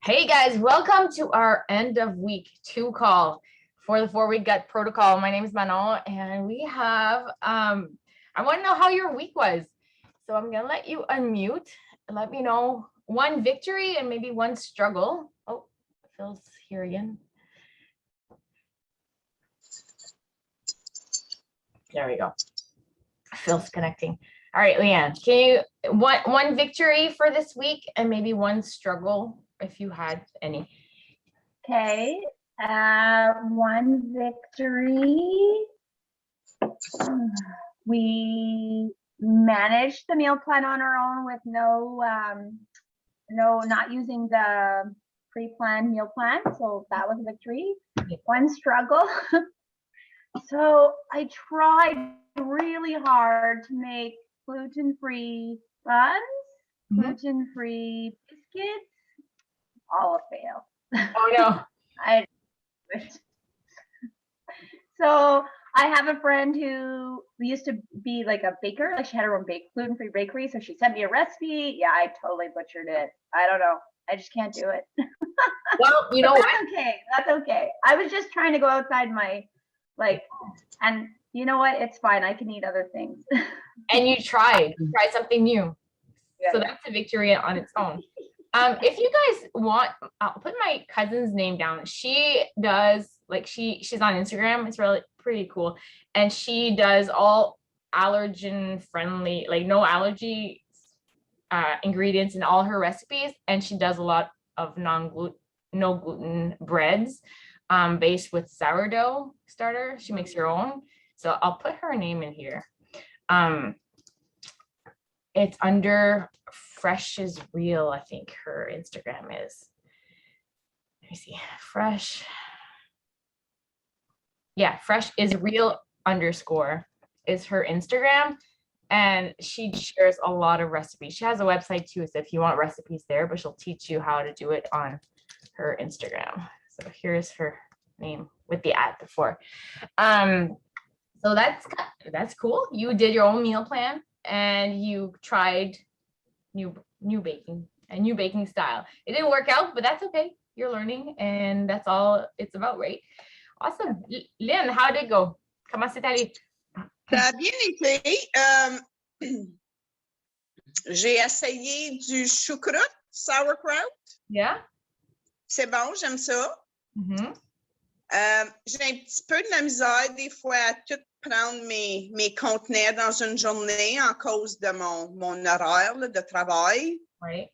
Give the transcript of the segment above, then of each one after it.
Hey guys, welcome to our end of week 2 call for the 4-week gut protocol. My name is Manon and we have, I want to know how your week was. So I'm going to let you unmute and let me know one victory and maybe one struggle. Oh, Phil's here again. There we go. Phil's connecting. All right, Leanne, can you, one victory for this week and maybe one struggle if you had any? Okay, one victory. We managed the meal plan on our own with not using the pre-planned meal plan. So that was a victory. One struggle. So I tried really hard to make gluten-free buns, gluten-free biscuits, all a fail. Oh no. So I have a friend who used to be like a baker, like she had her own gluten-free bakery. So she sent me a recipe. Yeah, I totally butchered it. I don't know. I just can't do it. Well, you know that's what? Okay. That's okay. I was just trying to go outside my, and you know what? It's fine. I can eat other things. And you tried something new. Yeah, so that's a victory on its own. If you guys want, I'll put my cousin's name down. She does, like, she's on Instagram. It's really pretty cool. And she does all allergen friendly, like no allergy ingredients in all her recipes. And she does a lot of no gluten breads based with sourdough starter. She makes her own. So I'll put her name in here. It's under Fresh is Real, I think her Instagram is. Let me see. Fresh. Yeah, Fresh is Real _ is her Instagram. And she shares a lot of recipes. She has a website too, so if you want recipes there, but she'll teach you how to do it on her Instagram. So here's her name with the @ before. So that's cool. You did your own meal plan and you tried new baking style. It didn't work out, but that's okay. You're learning and that's all it's about, right? Awesome. Lynn, how did it go? Comment c'est allé? Ça a bien été. J'ai essayé du choucroute, sauerkraut. Yeah. C'est bon, j'aime ça. Mm-hmm. J'ai un petit peu de la misère des fois à tout prendre mes contenants dans une journée en cause de mon horaire là, de travail. Right.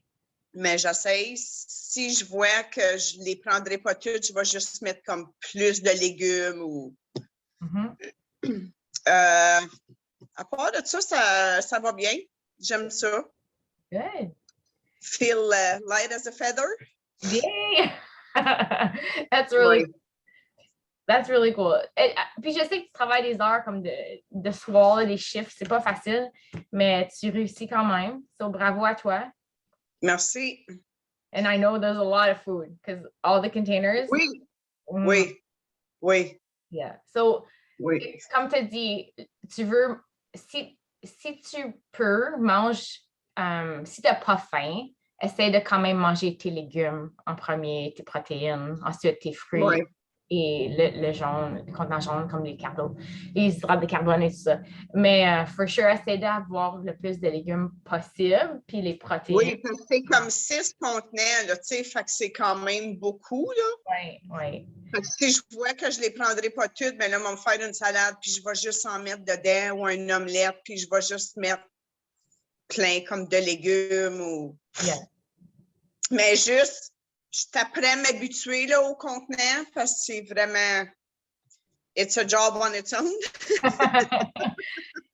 Mais j'essaie, si je vois que je ne les prendrai pas toutes, je vais juste mettre comme plus de légumes ou... Mm-hmm. À part de ça, ça va bien. J'aime ça. Good. Feel light as a feather. Yay! That's really That's really cool. Puis je sais que tu travailles des heures comme de soir, des chiffres, c'est pas facile, mais tu réussis quand même. So bravo à toi. Merci. And I know there's a lot of food because all the containers. Oui. Oui. Yeah. So, oui. Comme tu dis, tu veux, si tu peux, mange, si tu n'as pas faim, essaie de quand même manger tes légumes en premier, tes protéines, ensuite tes fruits. Oui. Et le jaune, le contenant jaune comme les hydrates de carbone et tout ça. Mais for sure, essaie d'avoir le plus de légumes possible, puis les protéines. Oui, parce que c'est comme 6 contenants, là, tu sais, fait que c'est quand même beaucoup, là. Oui. Fait que si je vois que je les prendrai pas toutes, ben là, on va me faire une salade, puis je vais juste en mettre dedans, ou une omelette, puis je vais juste mettre plein comme de légumes, ou... Yeah. Mais juste... Je t'apprends à m'habituer là, au contenant parce que c'est vraiment... It's a job on its own.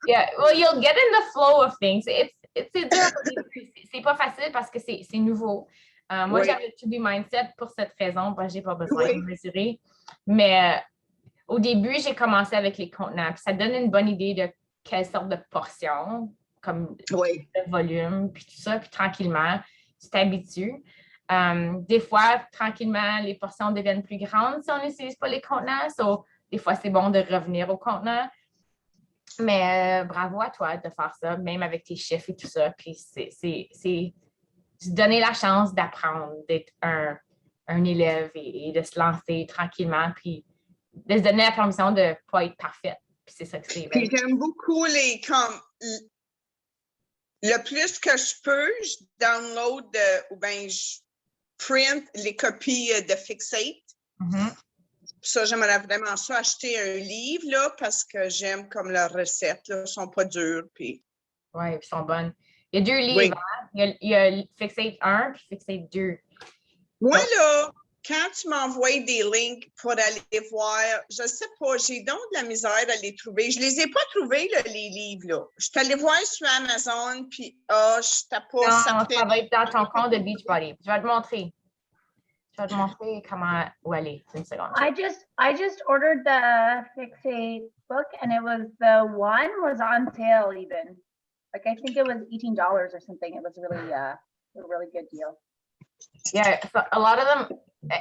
Yeah, well, you'll get in the flow of things. C'est pas facile parce que c'est nouveau. Moi, j'avais le To Be Mindset pour cette raison, parce que j'ai pas besoin de mesurer. Mais au début, j'ai commencé avec les contenants. Puis ça donne une bonne idée de quelle sorte de portion, comme le volume, puis tout ça. Puis tranquillement, tu t'habitues. Des fois, tranquillement, les portions deviennent plus grandes si on n'utilise pas les contenants. So, des fois, c'est bon de revenir aux contenants. Mais bravo à toi de faire ça, même avec tes chiffres et tout ça. Puis c'est se donner la chance d'apprendre, d'être un un élève et de se lancer tranquillement, puis de se donner la permission de ne pas être parfaite. Puis c'est ça que c'est. Puis j'aime beaucoup le plus que je peux, je download ou bien je print les copies de Fixate. Mhm. Ça, j'aimerais vraiment ça, acheter un livre, là, parce que j'aime comme leurs recettes, là, sont pas dures. Puis... Oui, ils sont bonnes. Il y a 2 livres, Oui. hein? Il y a Fixate 1 puis Fixate 2. Moi, là, quand tu m'envoies des links pour aller voir, je sais pas, j'ai donc de la misère à les trouver. Je les ai pas trouvés, là, les livres, là. Je suis allée voir sur Amazon, puis je n'étais pas Non, certaine. ça va être dans ton compte de Beachbody. Je vais te montrer. Je vais te montrer où aller. Une seconde. I just ordered the Fixate book, and it was the one was on sale even. Like I think it was $18 or something. It was really a really good deal. Yeah, so a lot of them,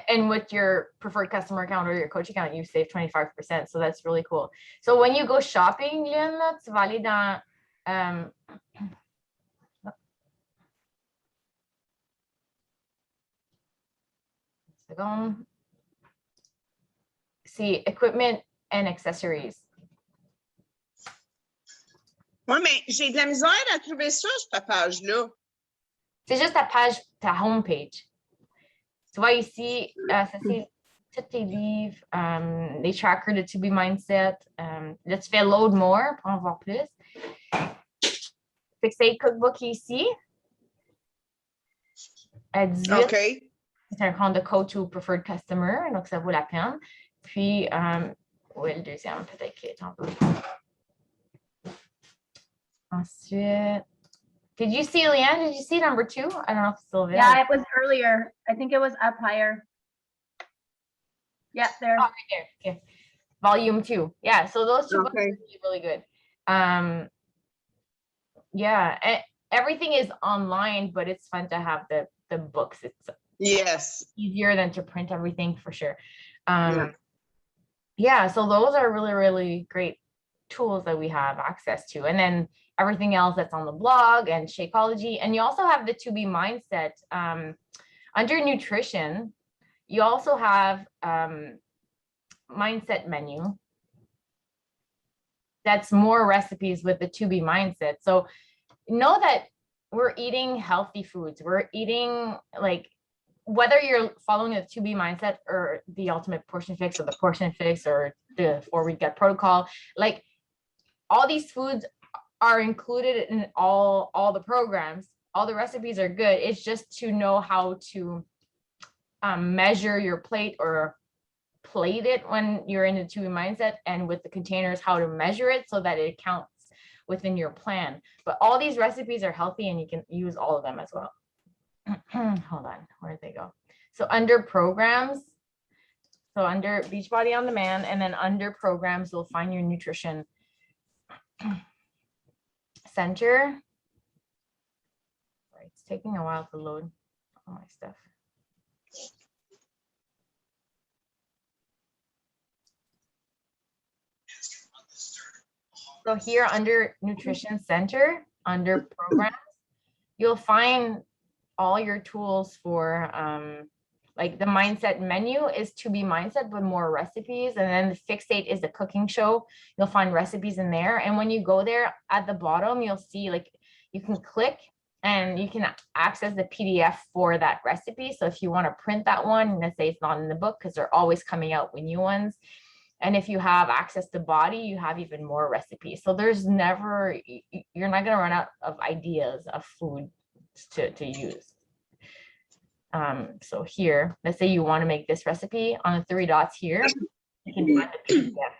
and with your preferred customer account or your coach account, you save 25%. So that's really cool. So when you go shopping, Lynn, tu vas aller dans c'est equipment and accessories. Oui, mais j'ai de la misère à trouver ça, cette page-là. C'est juste ta page, ta homepage. Tu vois ici, ça c'est tous tes livres, les trackers de To Be Mindset. Là, tu fais Load More pour en voir plus. Fixate Cookbook ici. À 18. OK. C'est un compte de coach ou preferred customer, donc ça vaut la peine. Puis, oui, le deuxième, peut-être qu'il est un peu. Ensuite, did you see, Leanne? Did you see number 2? I don't know if it's still available. Yeah, it was earlier. I think it was up higher. Yeah, there. Oh, right there. Okay. Volume 2. Yeah, so those 2 books are Okay. really good. Yeah, everything is online, but it's fun to have the books. It's Yes. easier than to print everything for sure. Yeah. Yeah, so those are really, really great tools that we have access to. And then everything else that's on the blog and Shakeology. And you also have the To Be Mindset. Under nutrition, you also have mindset menu. That's more recipes with the To Be Mindset. So know that we're eating healthy foods. We're eating, like, whether you're following the To Be Mindset or the Ultimate Portion Fix or the Portion Fix or the 4-week gut protocol, like, all these foods are included in all the programs. All the recipes are good. It's just to know how to measure your plate or plate it when you're in the To Be Mindset, and with the containers, how to measure it so that it counts within your plan. But all these recipes are healthy and you can use all of them as well. Hold on, where did they go? So under programs, so under Beachbody On Demand, and then under programs, you'll find your nutrition center. Sorry, it's taking a while to load all my stuff. So here under Nutrition Center, under programs, you'll find all your tools for like the mindset menu is To Be Mindset with more recipes, and then the Fixate is the cooking show. You'll find recipes in there, and when you go there at the bottom, you'll see, like, you can click and you can access the PDF for that recipe. So if you want to print that one, let's say it's not in the book because they're always coming out with new ones. And if you have access to Body, you have even more recipes. So there's never, you're not going to run out of ideas of food to use. So here, let's say you want to make this recipe, on the 3 dots here, you can find the PDF.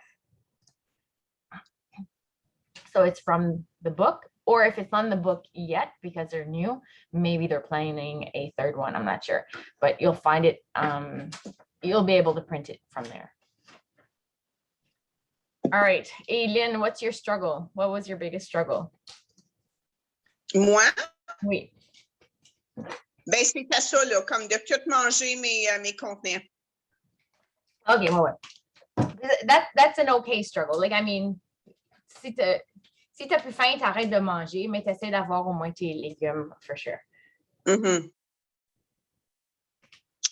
So it's from the book, or if it's on the book yet, because they're new, maybe they're planning a 3rd one, I'm not sure, but you'll find it, you'll be able to print it from there. All right, Aileen, what's your struggle? What was your biggest struggle? Moi? Oui. Ben, c'était ça, là, comme de tout manger mes contenants. Okay, well, that's an okay struggle. Like, I mean, si t'as plus faim, t'arrêtes de manger, mais t'essaies d'avoir au moins tes légumes, for sure. Mm-hmm.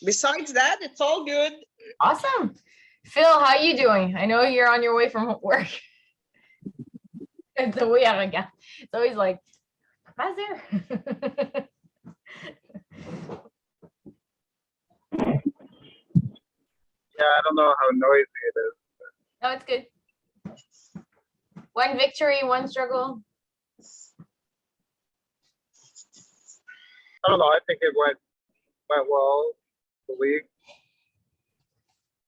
Besides that, it's all good. Awesome. Phil, how you doing? I know you're on your way from work. It's always, it's always like, Papa's there. Yeah, I don't know how noisy it is. No, it's good. One victory, one struggle. I don't know. I think it went well. The week.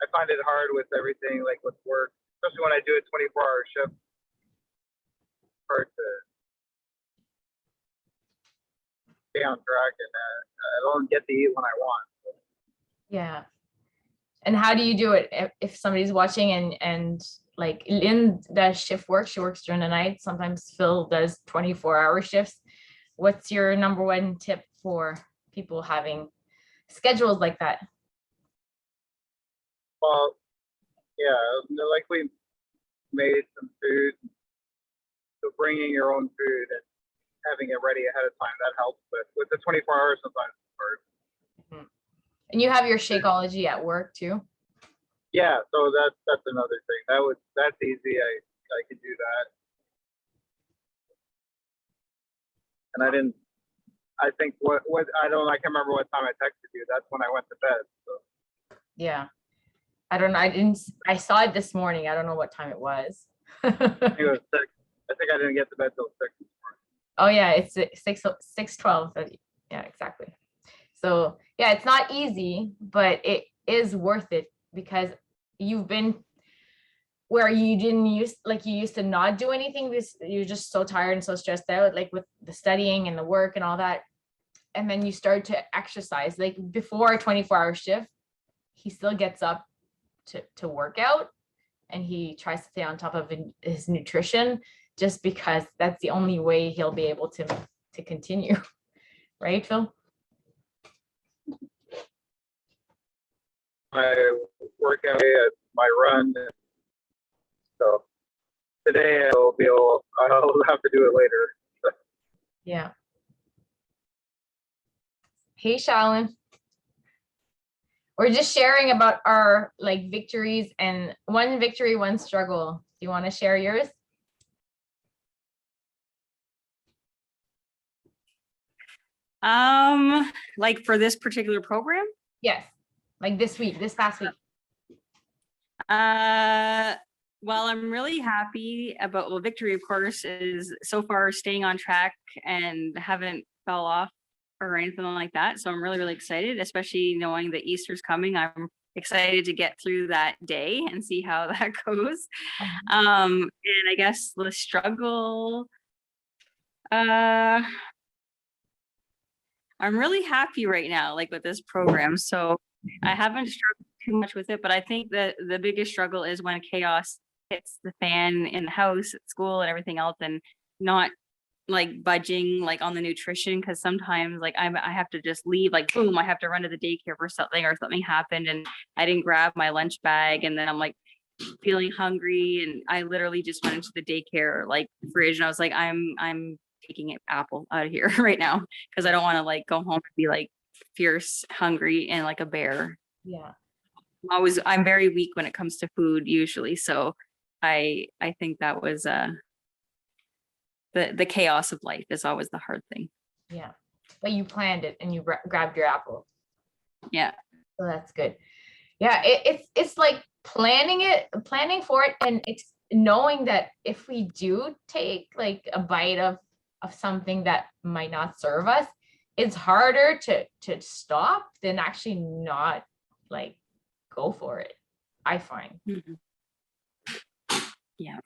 I find it hard with everything, like with work, especially when I do a 24-hour shift. Hard to stay on track, and I don't get to eat when I want. Yeah. And how do you do it if somebody's watching and like Lynn does shift work, she works during the night. Sometimes Phil does 24-hour shifts. What's your number one tip for people having schedules like that? Well, yeah, like we made some food, so bringing your own food and having it ready ahead of time, that helps. But with the 24 hours, sometimes it's hard. And you have your Shakeology at work too? Yeah, so that's another thing. That's easy. I could do that. And I think I can't remember what time I texted you. That's when I went to bed. So. Yeah. I don't know. I saw it this morning. I don't know what time it was. I think it was 6. I think I didn't get to bed till 6 this morning. Oh yeah, it's 6:12. Yeah, exactly. So yeah, it's not easy, but it is worth it because you've been where you used to not do anything because you're just so tired and so stressed out, like with the studying and the work and all that. And then you start to exercise. Like before a 24-hour shift, he still gets up to work out, and he tries to stay on top of his nutrition just because that's the only way he'll be able to continue. Right, Phil? My workout, my run. So today I'll have to do it later. Yeah. Hey, Shalyn. We're just sharing about our like victories, and one victory, one struggle. Do you want to share yours? Like for this particular program? Yes. Like this past week. Well, I'm really happy about, well, victory, of course, is so far staying on track and haven't fell off or anything like that. So I'm really, really excited, especially knowing that Easter's coming. I'm excited to get through that day and see how that goes. And I guess the struggle, I'm really happy right now, like with this program. So I haven't struggled too much with it, but I think that the biggest struggle is when chaos hits the fan in the house, at school, and everything else, and not like budging like on the nutrition, because sometimes like I have to just leave, like boom, I have to run to the daycare for something, or something happened and I didn't grab my lunch bag, and then I'm like feeling hungry, and I literally just went into the daycare like fridge and I was like, I'm taking an apple out of here right now, because I don't want to like go home and be like fierce hungry and like a bear. Yeah. I'm very weak when it comes to food usually, so I think that was the chaos of life is always the hard thing. Yeah, but you planned it and you grabbed your apple. Yeah, so that's good. Yeah, it's like planning for it, and it's knowing that if we do take like a bite of something that might not serve us, it's harder to stop than actually not like go for it, I find. mm-hmm. Yeah.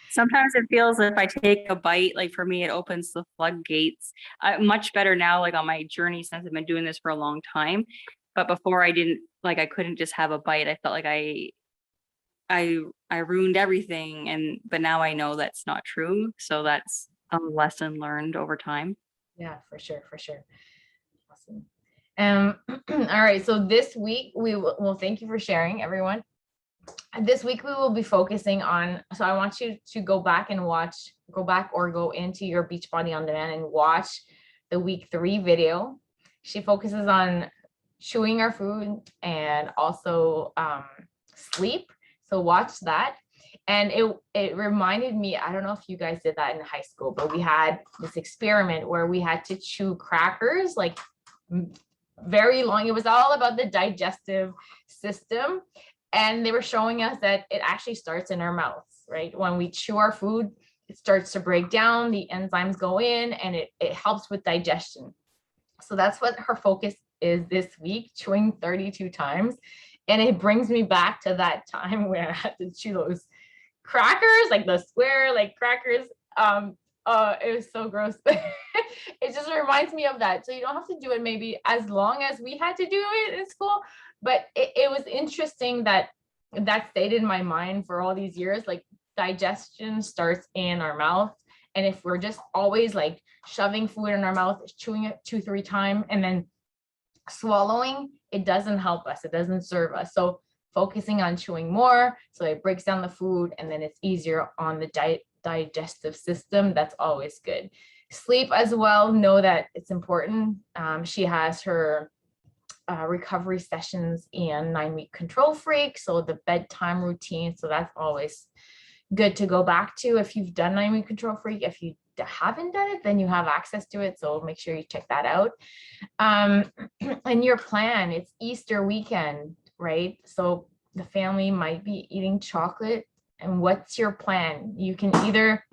Sometimes it feels if I take a bite, like for me, it opens the floodgates. Much better now, like on my journey, since I've been doing this for a long time. But before I couldn't just have a bite. I felt like I ruined everything, but now I know that's not true. So that's a lesson learned over time. Yeah, for sure. Awesome. All right, so this week well, thank you for sharing, everyone. This week we will be focusing on, so I want you to go back or go into your Beachbody On Demand and watch the week 3 video She focuses on chewing our food and also sleep. So watch that. And it reminded me, I don't know if you guys did that in high school, but we had this experiment where we had to chew crackers like very long. It was all about the digestive system. And they were showing us that it actually starts in our mouths, right? When we chew our food, it starts to break down, the enzymes go in, and it helps with digestion. So that's what her focus is this week, chewing 32 times. And it brings me back to that time where I had to chew those crackers, like the square, like crackers. It was so gross. It just reminds me of that. So you don't have to do it maybe as long as we had to do it in school, but it was interesting that stayed in my mind for all these years. Like digestion starts in our mouth. And if we're just always like shoving food in our mouth, chewing it 2-3 times, and then swallowing, it doesn't help us. It doesn't serve us. So focusing on chewing more, so it breaks down the food and then it's easier on the digestive system. That's always good. Sleep as well, know that it's important. She has her recovery sessions and 9-week control freak, so the bedtime routine. So that's always good to go back to if you've done 9-week control freak. If you haven't done it, then you have access to it, so make sure you check that out. And your plan, it's Easter weekend, right? So the family might be eating chocolate. And what's your plan? You can either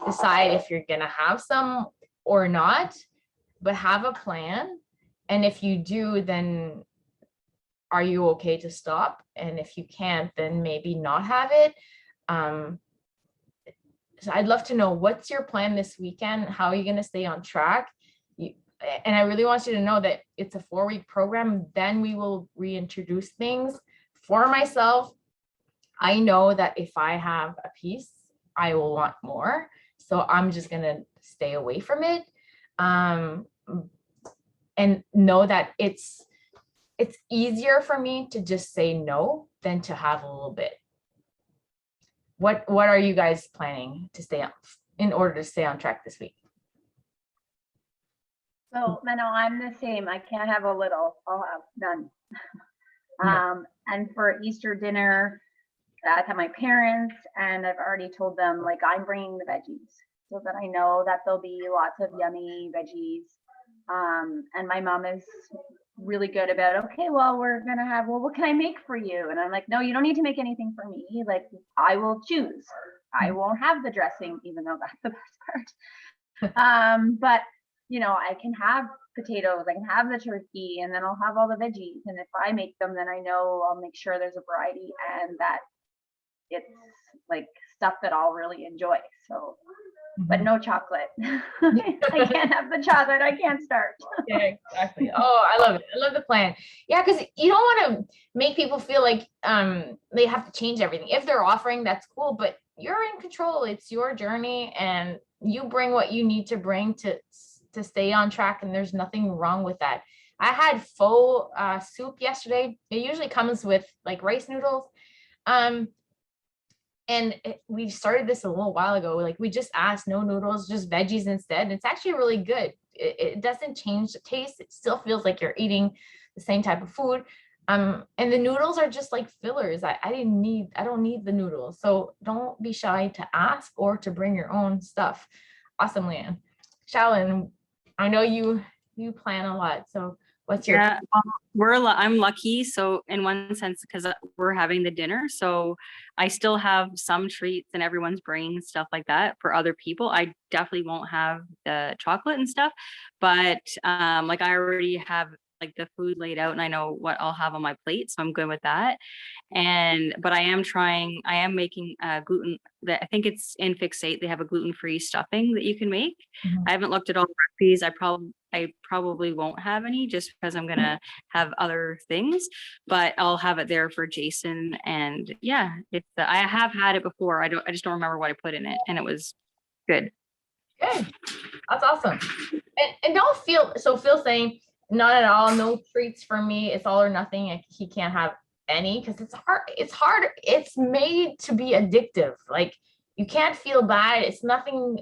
decide if you're gonna have some or not, but have a plan. And if you do, then are you okay to stop? And if you can't, then maybe not have it. So I'd love to know, what's your plan this weekend? How are you going to stay on track? And I really want you to know that it's a 4-week program. Then we will reintroduce things. For myself, I know that if I have a piece, I will want more. So I'm just going to stay away from it. And know that it's easier for me to just say no than to have a little bit. What are you guys planning to stay on in order to stay on track this week? So, Mano, I'm the same. I can't have a little. I'll have none. And for Easter dinner, that's at my parents, and I've already told them, like, I'm bringing the veggies so that I know that there'll be lots of yummy veggies. And my mom is really good about, okay, well, we're gonna have, well, what can I make for you? And I'm like, no, you don't need to make anything for me. Like, I will choose. I won't have the dressing, even though that's the best part. But you know, I can have potatoes, I can have the turkey, and then I'll have all the veggies. And if I make them, then I know I'll make sure there's a variety and that it's like stuff that I'll really enjoy. So, but no chocolate. I can't have the chocolate. I can't start. Yeah, exactly. Oh, I love it. I love the plan. Yeah, because you don't want to make people feel like they have to change everything. If they're offering, that's cool, but you're in control. It's your journey, and you bring what you need to bring to stay on track, and there's nothing wrong with that. I had pho soup yesterday. It usually comes with like rice noodles. And we started this a little while ago. Like, we just asked no noodles, just veggies instead. It's actually really good. It doesn't change the taste. It still feels like you're eating the same type of food. And the noodles are just like fillers. I don't need the noodles. So don't be shy to ask or to bring your own stuff. Awesome, Leanne. Shalyn, I know you plan a lot. So what's your I'm lucky, so in one sense, because we're having the dinner, so I still have some treats and everyone's bringing stuff like that for other people. I definitely won't have the chocolate and stuff, but like I already have like the food laid out and I know what I'll have on my plate, so I'm good with that. But I am making gluten, that I think it's in Fixate, they have a gluten-free stuffing that you can make. I haven't looked at all the recipes. I probably won't have any just because I'm gonna have other things, but I'll have it there for Jason. And yeah, I have had it before. I just don't remember what I put in it, and it was good. Good. That's awesome. And don't feel saying not at all, no treats for me, it's all or nothing. He can't have any, because it's hard. It's made to be addictive. Like, you can't feel bad. It's nothing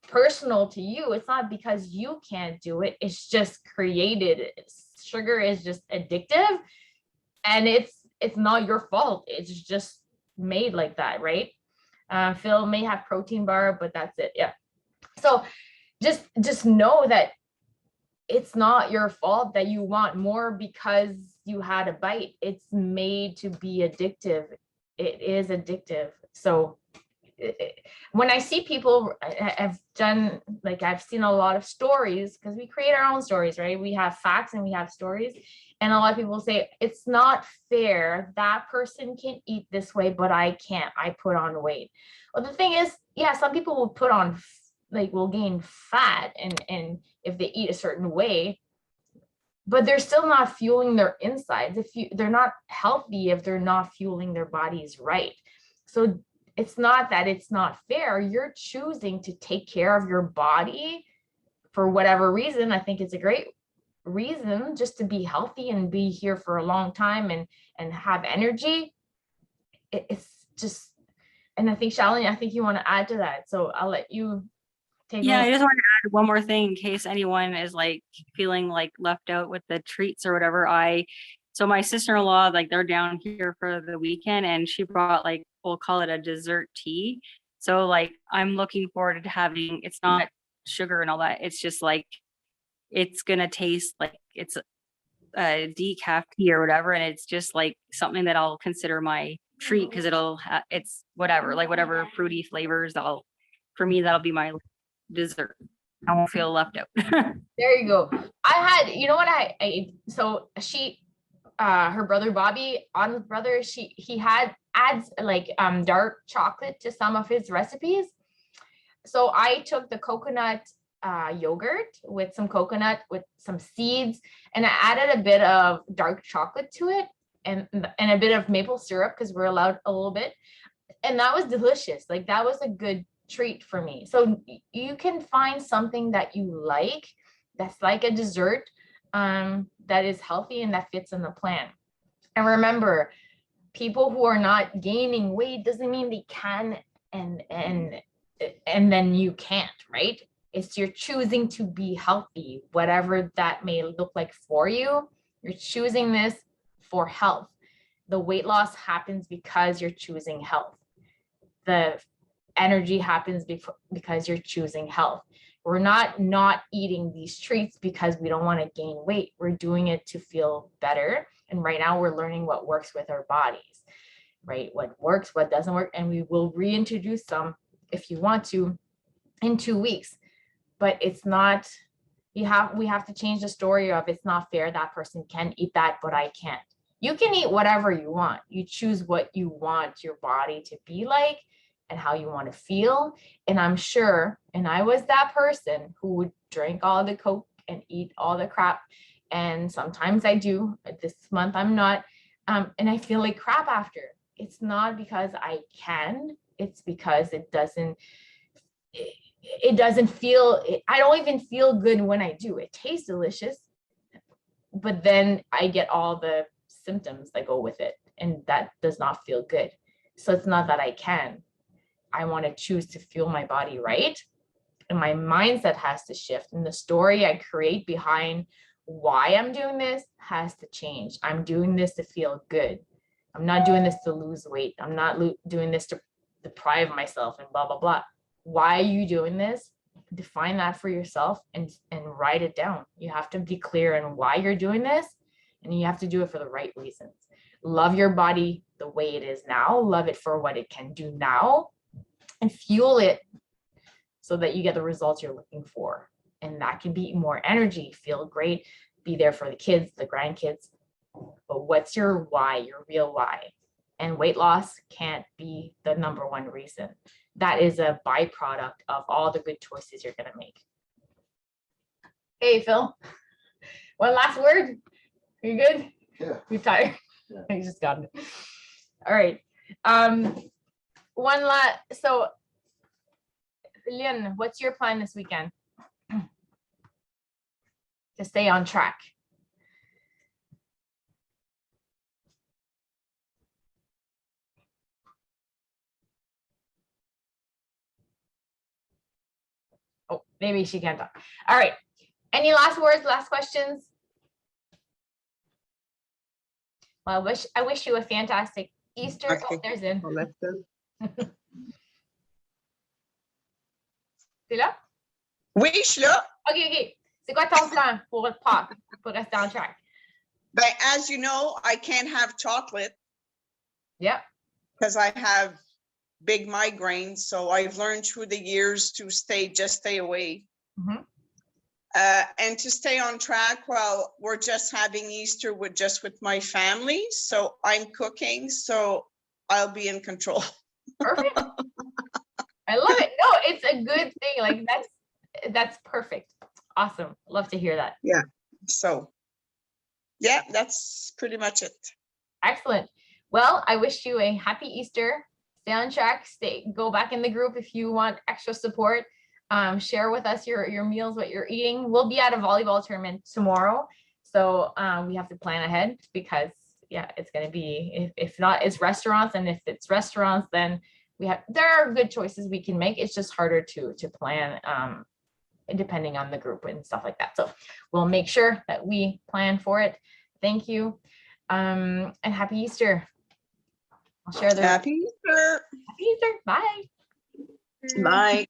personal to you. It's not because you can't do it. It's just created. Sugar is just addictive, and it's not your fault. It's just made like that, right? Phil may have protein bar, but that's it. Yeah. So just know that it's not your fault that you want more because you had a bite. It's made to be addictive. It is addictive. So when I see people, I've done, like, I've seen a lot of stories, because we create our own stories, right? We have facts and we have stories. And a lot of people say, it's not fair. That person can eat this way, but I can't. I put on weight. Well, the thing is, yeah, some people will put on, like, will gain fat and if they eat a certain way, but they're still not fueling their insides. They're not healthy if they're not fueling their bodies right. So it's not that it's not fair. You're choosing to take care of your body for whatever reason. I think it's a great reason, just to be healthy and be here for a long time and have energy. It's just, and I think, Shalini, I think you want to add to that. So I'll let you take Yeah, I over. just want to add one more thing in case anyone is like feeling like left out with the treats or whatever. So my sister-in-law, like, they're down here for the weekend, and she brought, like, we'll call it a dessert tea. So like, I'm looking forward to having, it's not sugar and all that. It's just like, it's gonna taste like it's a decaf tea or whatever, and it's just like something that I'll consider my treat, because it's whatever, like whatever fruity flavors, for me that'll be my dessert. I won't feel left out. There you go. I had, you know what, so she, her brother Bobby, Anna's brother, he adds like dark chocolate to some of his recipes. So I took the coconut yogurt with some coconut with some seeds, and I added a bit of dark chocolate to it, and a bit of maple syrup, because we're allowed a little bit. And that was delicious. Like, that was a good treat for me. So you can find something that you like, that's like a dessert, that is healthy and that fits in the plan. And remember, people who are not gaining weight doesn't mean they can and then you can't, right? It's you're choosing to be healthy, whatever that may look like for you. You're choosing this for health. The weight loss happens because you're choosing health. The energy happens because you're choosing health. We're not eating these treats because we don't want to gain weight. We're doing it to feel better. And right now we're learning what works with our bodies, right? What works, what doesn't work. And we will reintroduce some, if you want to, in 2 weeks. But it's not, we have to change the story of, it's not fair, that person can eat that, but I can't. You can eat whatever you want. You choose what you want your body to be like and how you want to feel. And I'm sure, and I was that person who would drink all the Coke and eat all the crap. And sometimes I do. This month I'm not. And I feel like crap after. It's not because I can, it's because it doesn't feel, I don't even feel good when I do. It tastes delicious, but then I get all the symptoms that go with it, and that does not feel good. So it's not that I can. I want to choose to fuel my body right, and my mindset has to shift, and the story I create behind why I'm doing this has to change. I'm doing this to feel good. I'm not doing this to lose weight. I'm not doing this to deprive myself and blah, blah, blah. Why are you doing this? Define that for yourself and write it down. You have to be clear on why you're doing this, and you have to do it for the right reasons. Love your body the way it is now. Love it for what it can do now, and fuel it so that you get the results you're looking for. And that can be more energy, feel great, be there for the kids, the grandkids. But what's your why, your real why? And weight loss can't be the number one reason. That is a byproduct of all the good choices you're going to make. Hey, Phil, one last word. Are you good? Yeah. You're tired? Yeah. I just got it. All right. One last, so Lynn, what's your plan this weekend to stay on track? maybe she can't talk. All right. Any last words, last questions? Well, I wish you a fantastic Easter. Okay. Oh, there's in. Alexis? T'es là? Oui, je suis là. OK. C'est quoi ton plan pour Pâques, pour rester en track? But as you know, I can't have chocolate Yep. because I have big migraines. So I've learned through the years to stay away. Mhm. And to stay on track while we're just having Easter with my family. So I'm cooking, so I'll be in control. Perfect. I love it. No, it's a good thing. Like that's perfect. Awesome. Love to hear that. So yeah, that's pretty much it. Excellent. Well, I wish you a happy Easter. Stay on track. Go back in the group if you want extra support. Share with us your meals, what you're eating. We'll be at a volleyball tournament tomorrow, so we have to plan ahead because it's going to be if not it's restaurants, and if it's restaurants, then there are good choices we can make. It's just harder to plan depending on the group and stuff like that. So we'll make sure that we plan for it. Thank you, and happy Easter. I'll share the Happy Easter. Happy Easter. Bye. Bye.